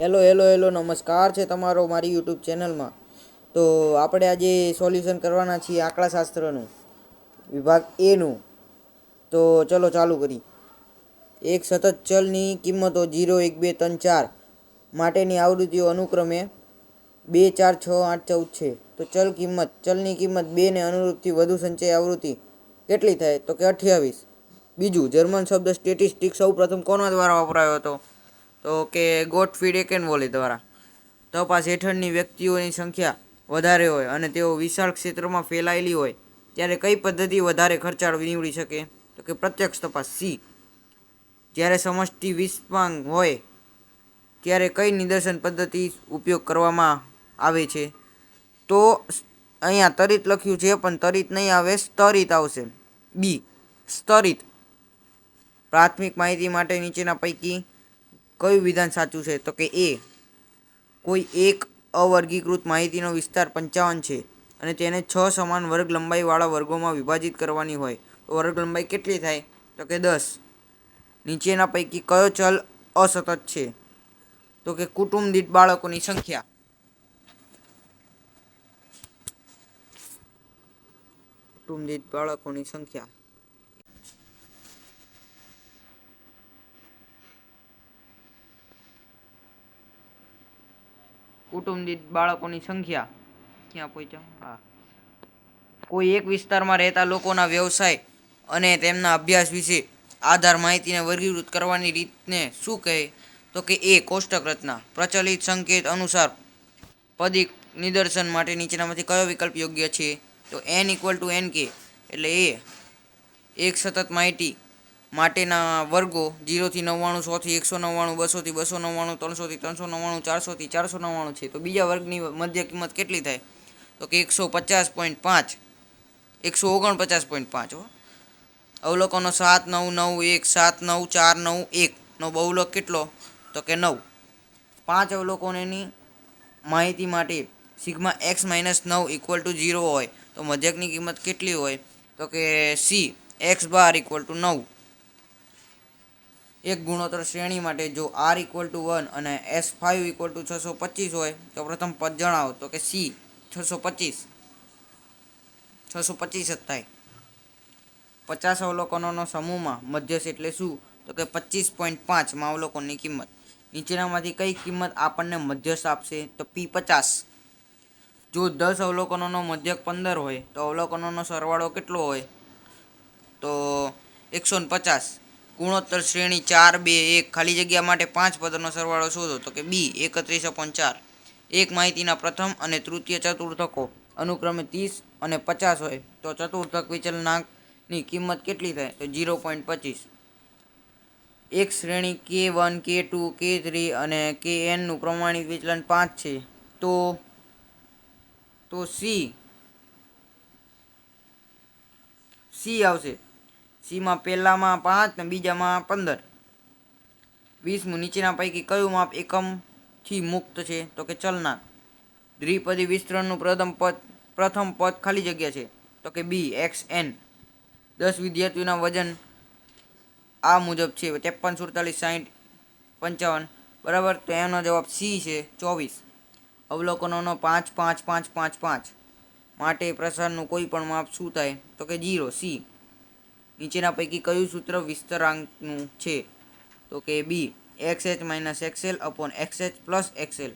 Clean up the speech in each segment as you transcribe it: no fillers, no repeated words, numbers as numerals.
Hello hello hello નમસ્કાર છે તમારો મારી યુટ્યુબ ચેનલમાં. તો આપણે આજે સોલ્યુશન કરવાના છીએ આંકડાશાસ્ત્રનું વિભાગ એનું. તો ચલો ચાલુ કરી. એક સતત ચલની કિંમતો 0, 1, 2, 3, 4 માટેની આવૃત્તિઓ અનુક્રમે 2, 4, 6, 8, 14 છે. તો ચલની કિંમત 2 ને અનુરૂપથી વધુ સંચય આવૃત્તિ કેટલી થાય? તો કે 28. બીજું, જર્મન શબ્દ સ્ટેટિસ્ટિક સૌ પ્રથમ કોના દ્વારા વપરાયો હતો? તો કે ગોટફ્રીડ એકેનવોલે દ્વારા. તપાસ હેઠળની વ્યક્તિઓની સંખ્યા વધારે હોય અને તેઓ વિશાળ ક્ષેત્રમાં ફેલાયેલી હોય ત્યારે કઈ પદ્ધતિ વધારે ખર્ચાળ નીવડી શકે? તો કે પ્રત્યક્ષ તપાસ. સી. જ્યારે સમષ્ટિ વિસ્માંગ હોય ત્યારે કઈ નિદર્શન પદ્ધતિ ઉપયોગ કરવામાં આવે છે? તો અહીંયા તરિત લખ્યું છે પણ તરિત નહીં આવે, સ્તરિત આવશે. બી. સ્તરિત. પ્રાથમિક માહિતી માટે નીચેના પૈકી કયું વિધાન સાચું છે? તો કે એ. કોઈ એક અવર્ગીકૃત માહિતીનો વિસ્તાર 55 છે અને તેને 6 સમાન વર્ગ લંબાઈવાળા વર્ગોમાં વિભાજિત કરવાની હોય તો વર્ગ લંબાઈ કેટલી થાય? તો કે 10. નીચેના પૈકી કયો ચલ અસતત છે? તો કે કુટુંબ દીઠ બાળકોની સંખ્યા. કુટુંબ દીઠ બાળકોની સંખ્યા. કુટુંબ દીઠ બાળકોની સંખ્યા ક્યાં પહોંચ્યા? હા. કોઈ એક વિસ્તારમાં રહેતા લોકોના વ્યવસાય અને તેમના અભ્યાસ વિશે આધાર માહિતીને વર્ગીકૃત કરવાની રીતને શું કહે? તો કે એ. કોષ્ટક રચના. પ્રચલિત સંકેત અનુસાર પદિક નિદર્શન માટે નીચેનામાંથી કયો વિકલ્પ યોગ્ય છે? તો n=nk એટલે એ. એક સતત માહિતી માટેના વર્ગો 0 થી 99, 100 થી 199, 200 થી 299, 300 થી 399, 400 થી 499 છે. તો બીજા વર્ગની મધ્ય કિંમત કેટલી થાય? તો કે 150.5. 149.5. અવલોકનો 7, 9, 9, 1, 7, 9, 4, 9, 1 નો બહુલક કેટલો? તો કે 9. 5 અવલોકનોની માહિતી માટે સિગ્મા x - 9 = 0 હોય તો મધ્યકની કિંમત કેટલી હોય? તો કે સી. x બાર = 9. એક ગુણોત્તર શ્રેણી માટે જો r = 1 અને s5 = 625 હોય તો પ્રથમ પદ જણાવો. તો કે સી. 625. 625 જ થાય. 50 અવલોકનોનો સમૂહમાં મધ્યસ એટલે શું? તો કે 25.5 માં અવલોકનની કિંમત. નીચેનામાંથી કઈ કિંમત આપણને મધ્યસ્થ આપશે? તો p50. જો 10 અવલોકનોનો મધ્યક 15 હોય તો અવલોકનોનો સરવાળો કેટલો હોય? તો 150. ગુણોત્તર શ્રેણી 4, 2, 1 ખાલી જગ્યા માટે 5 પદોનો સરવાળો શોધો. તો કે બી. 31/4. એક માહિતીના પ્રથમ અને તૃતીય ચતુર્થકો અનુક્રમે 30 અને 50 હોય તો ચતુર્થક વિચલનાંકની કિંમત કેટલી થાય? તો 0.25. એક શ્રેણી k1, k2, k3 અને kn નું પ્રમાણિત વિચલન 5 છે. તો સી આવશે. સીમાં પહેલામાં 5 ને બીજામાં 15. 20મું, નીચેના પૈકી કયું માપ એકમથી મુક્ત છે? તો કે ચલનાંક. દ્વિપદી વિસ્તરણનું પ્રથમ પદ ખાલી જગ્યા છે. તો કે બી. xn. 10 વિદ્યાર્થીઓના વજન આ મુજબ છે: 53, 47, 60, 55. બરાબર. તો એનો જવાબ સી છે, 24. અવલોકનોનો 5, 5, 5, 5, 5 માટે પ્રસારનું કોઈ પણ માપ શું થાય? તો કે 0. સી. નીચેના પૈકી કયું સૂત્ર વિસ્તરાંકનું છે? તો કે બી. xh - xl/xh+xl.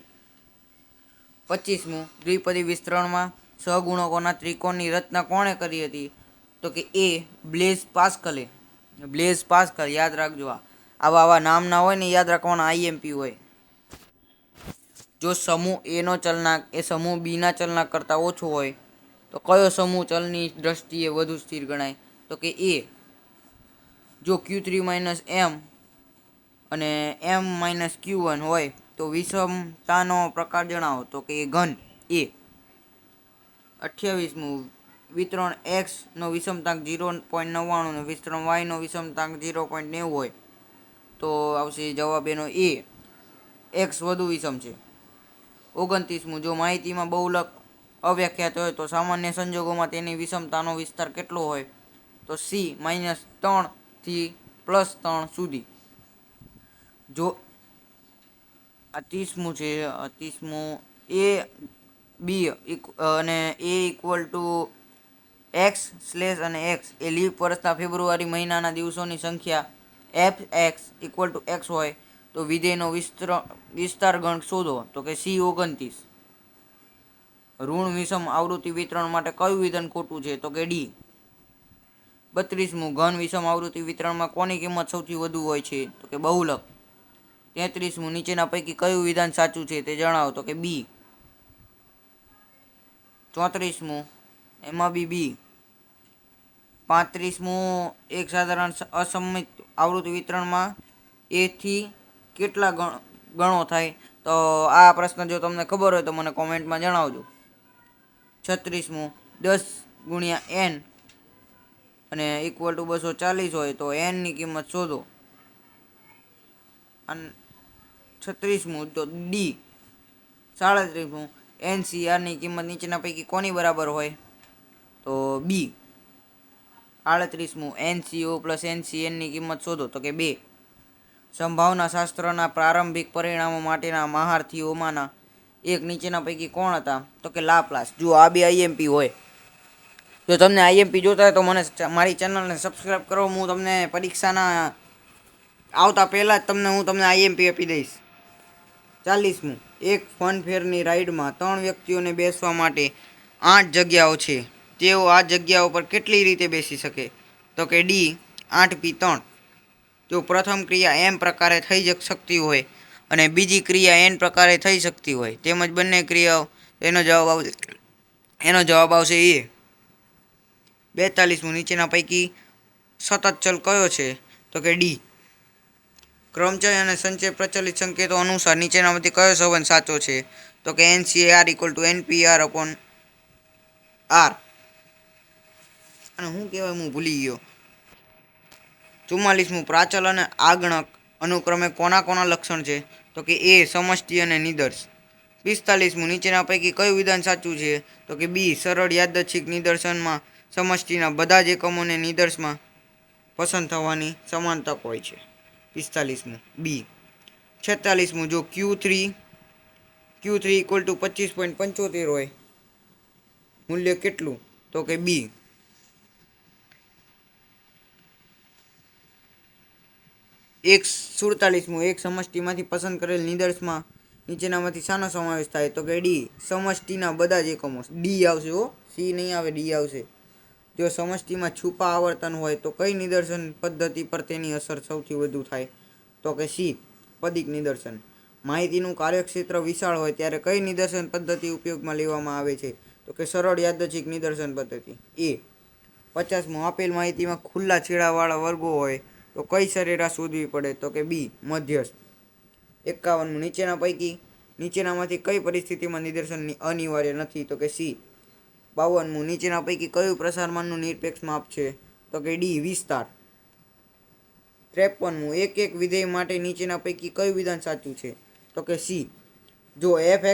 25મું, દ્વિપદી વિસ્તરણમાં સહગુણકોના ત્રિકોણની રચના કોણે કરી હતી? તો કે એ. બ્લેઝ પાસ્કલે. Blaise Pascal. યાદ રાખજો. આવા નામ ના હોય ને યાદ રાખવાના, આઈએમપી હોય. જો સમૂહ એ નો ચલનાંક એ સમૂહ બી ના ચલનાંક કરતાં ઓછો હોય તો કયો સમૂહ ચલની દ્રષ્ટિએ વધુ સ્થિર ગણાય? તો કે એ. જો q3 - m અને m - q1 હોય તો વિષમતાનો પ્રકાર જણાવો. તો કે ઘન. એ. 28મું, વિતરણ x નો વિષમાંક 0.99 અને વિતરણ y નો વિષમાંક 0.90 હોય તો આવશે જવાબ એનો એ. x વધુ વિષમ છે. 29મું, જો માહિતીમાં બહુલક અવ્યાખ્યાત હોય તો સામાન્ય સંજોગોમાં તેની વિષમતાનો વિસ્તાર કેટલો હોય? તો સી. -3 થી +3 સુધી. જો આ 30મું છે. 30મું એ બી અને એ ઇક્વલ ટુ એક્સ સ્લેશ અને એક્સ એ લીપ વર્ષના ફેબ્રુઆરી મહિનાના દિવસોની સંખ્યા F x equal two x હોય તો વિધેયનો વિસ્તાર ગણ શોધો. તો કે સી 29. ઋણ વિષમ આવૃત્તિ વિતરણ માટે કયું વિધાન ખોટું છે? તો કે ડી. 32મું ઘન વિષમ આવૃત્તિ વિતરણમાં કોની કિંમત સૌથી વધુ હોય છે? તો કે બહુલક. 33મું નીચેના પૈકી કયું વિધાન સાચું છે તે જણાવો. તો કે બી. 34મું એમાં બી. 35મું એક સાધારણ અસમમિત આવૃત્તિ વિતરણમાં એથી કેટલા ગણો થાય? તો આ પ્રશ્ન જો તમને ખબર હોય તો મને કોમેન્ટમાં જણાવજો. 36મું 10 ગુણ્યા n અને ઇક્વલ ટુ 240 હોય તો n ની કિંમત શોધો. અને 36મું તો ડી. 37મું NCR ની કિંમત નીચેના પૈકી કોની બરાબર હોય? તો બી. 38મું NCO પ્લસ NCN ની કિંમત શોધો. તો કે 2. સંભાવના શાસ્ત્રના પ્રારંભિક પરિણામો માટેના મહારથીઓમાંના એક નીચેના પૈકી કોણ હતા? તો કે લાપ્લાસ. જો આ બે આઈએમપી હોય. જો તમને આઈએમપી જોતા હોય તો મને મારી ચેનલને સબસ્ક્રાઈબ કરો. હું તમને પરીક્ષાના આવતા પહેલાં જ તમને આઈએમપી આપી દઈશ. 40મું એક ફનફેરની રાઈડમાં 3 વ્યક્તિઓને બેસવા માટે 8 જગ્યાઓ છે. તેઓ આ જગ્યાઓ પર કેટલી રીતે બેસી શકે? તો કે ડી 8p3. જો પ્રથમ ક્રિયા એમ પ્રકારે થઈ શકતી હોય અને બીજી ક્રિયા એન પ્રકારે થઈ શકતી હોય તેમજ બંને ક્રિયાઓ એનો જવાબ આવશે એ. 42મું નીચેના પૈકી સતત ચલ કયો છે? તો કે ડી. ક્રમચય અને સંચય પ્રચલિત સંકેતો અનુસાર નીચેનામાંથી કયો સંબંધ સાચો છે? તો કે NCAR equal to NPR upon R. અને શું કહેવાય હું ભૂલી ગયો. 44મું પ્રાચલ અને આગણક અનુક્રમે કોના લક્ષણ છે? તો કે એ સમષ્ટિ અને નિદર્શ. 45મું નીચેના પૈકી કયું વિધાન સાચું છે? તો કે બી. સરળ યાદચ્છિક નિદર્શનમાં સમષ્ટિના બધા જ એકમોને નિદર્શમાં પસંદ થવાની સમાન તક હોય છે. 45મું બી. 46મું જો Q3 ઇક્વલ ટુ 25.75 હોય મૂલ્ય કેટલું? તો કે બી. 47મું એક સમષ્ટિમાંથી પસંદ કરેલ નિદર્શમાં નીચેનામાંથી શાનો સમાવેશ થાય? તો કે ડી. સમષ્ટિના બધા જ એકમો. ડી આવશે હો, સી નહીં આવે, ડી આવશે. જો સમષ્ટિમાં છુપા આવર્તન હોય તો કઈ નિદર્શન પદ્ધતિ પર તેની અસર સૌથી વધુ થાય? તો કે સી. પદિક નિદર્શન. માહિતીનું કાર્યક્ષેત્ર વિશાળ હોય ત્યારે કઈ નિદર્શન પદ્ધતિ ઉપયોગમાં લેવામાં આવે છે? તો કે સરળ યાદચ્છિક નિદર્શન પદ્ધતિ એ. 50મું આપેલ માહિતીમાં ખુલ્લા છેડાવાળા વર્ગો હોય તો કઈ સરેરાશ શોધવી પડે? તો કે બી. મધ્યસ્થ. 51મું નીચેનામાંથી કઈ પરિસ્થિતિમાં નિદર્શન અનિવાર્ય નથી? તો કે સી. 52મું નીચેના પૈકી કયું પ્રસારમાનનું નિરપેક્ષ માપ છે? તો કે ડી. વિસ્તાર. 53મું એક વિધેય માટે નીચેના પૈકી કયું વિધાન સાચું છે? તો કે સી. જો f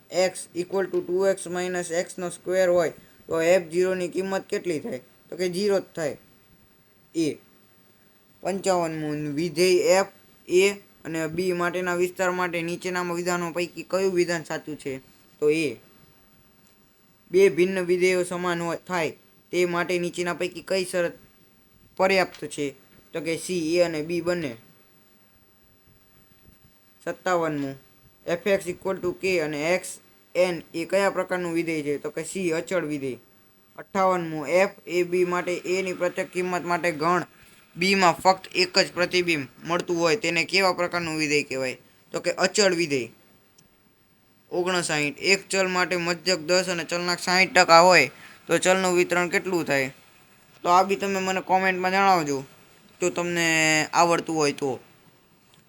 x equal to 2x minus એક્સનો સ્ક્વેર હોય તો f0 ની કિંમત કેટલી થાય? તો કે 0 જ થાય. એ. 55મું વિધેય એફ એ અને બી માટેના વિસ્તાર માટે નીચેના વિધાનો પૈકી કયું વિધાન સાચું છે? તો એ. બે ભિન્ન વિધેયો સમાન થાય તે માટે નીચેના પૈકી કઈ શરત પર્યાપ્ત છે? તો કે સી. એ અને બી બંને. 57મું fx ઇક્વલ ટુ કે અને એક્સ એન એ કયા પ્રકારનું વિધેય છે? તો કે સી. અચળ વિધેય. 58મું એફ એ બી માટે એ ની પ્રત્યેક કિંમત માટે ગણ બી માં ફક્ત એક જ પ્રતિબિંબ મળતું હોય તેને કેવા પ્રકારનું વિધેય કહેવાય? તો કે અચળ વિધેય. 59 એક ચલ માટે મધ્યક 10 અને ચલના 60% હોય તો ચલનું વિતરણ કેટલું થાય? તો આ બી તમે મને કોમેન્ટમાં જણાવજો જો તમને આવડતું હોય તો.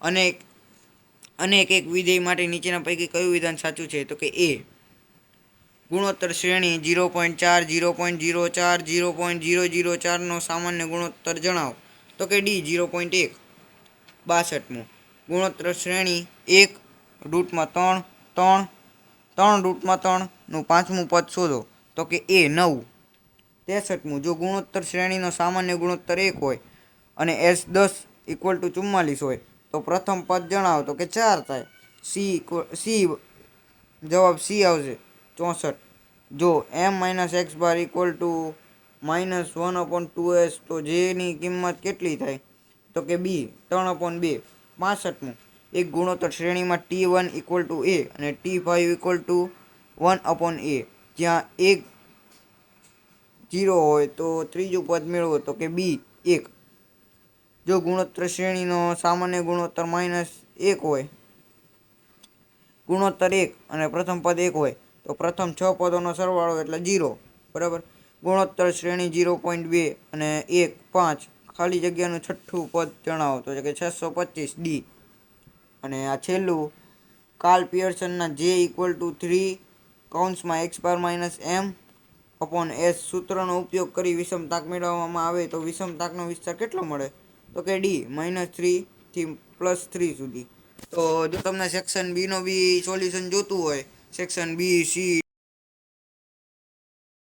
અને એક વિધેય માટે નીચેના પૈકી કયું વિધાન સાચું છે? તો કે એ. ગુણોત્તર શ્રેણી 0.4 0.04 0.004 નો સામાન્ય ગુણોત્તર જણાવો. તો કે ડી. 0.1. 62મું ગુણોત્તર શ્રેણી 1√3 3√3 નું પાંચમું પદ શોધો. તો કે એ. 9. 63મું જો ગુણોત્તર શ્રેણીનો સામાન્ય ગુણોત્તર 1 હોય અને S10 ઇક્વલ ટુ 44 હોય તો પ્રથમ પદ જણાવો. તો કે 4 થાય. સી જવાબ સી આવશે 64. જો m minus x bar equal to -1/2s તો જેની કિંમત કેટલી થાય? તો કે બી 3/2. 65. એક ગુણોત્તર શ્રેણીમાં T1 ઇક્વલ ટુ a અને T5 ઇક્વલ ટુ 1/a, જ્યાં એક 0 હોય તો ત્રીજું પદ મેળવો. તો કે બી 1. જો ગુણોત્તર શ્રેણીનો સામાન્ય ગુણોત્તર -1 હોય, ગુણોત્તર 1 અને પ્રથમ પદ 1 હોય તો પ્રથમ 6 પદોનો સરવાળો એટલે 0. બરાબર. ગુણોત્તર શ્રેણી 0.2 અને 1 5, ખાલી જગ્યાનું છઠ્ઠું પદ જણાવો. તો કે 625 ડી. અને આ છેલ્લું કાર્લ પિયર્સનના J equal to 3 x bar minus m upon s સૂત્રનો ઉપયોગ કરી વિષમતાક મેળવવામાં આવે તો વિષમતાકનો વિસ્તાર કેટલો મળે? તો કે ડી -3 થી +3 સુધી. તો જો તમને સેક્શન બી નો બી સોલ્યુશન જોતું હોય, સેક્શન બી, સી,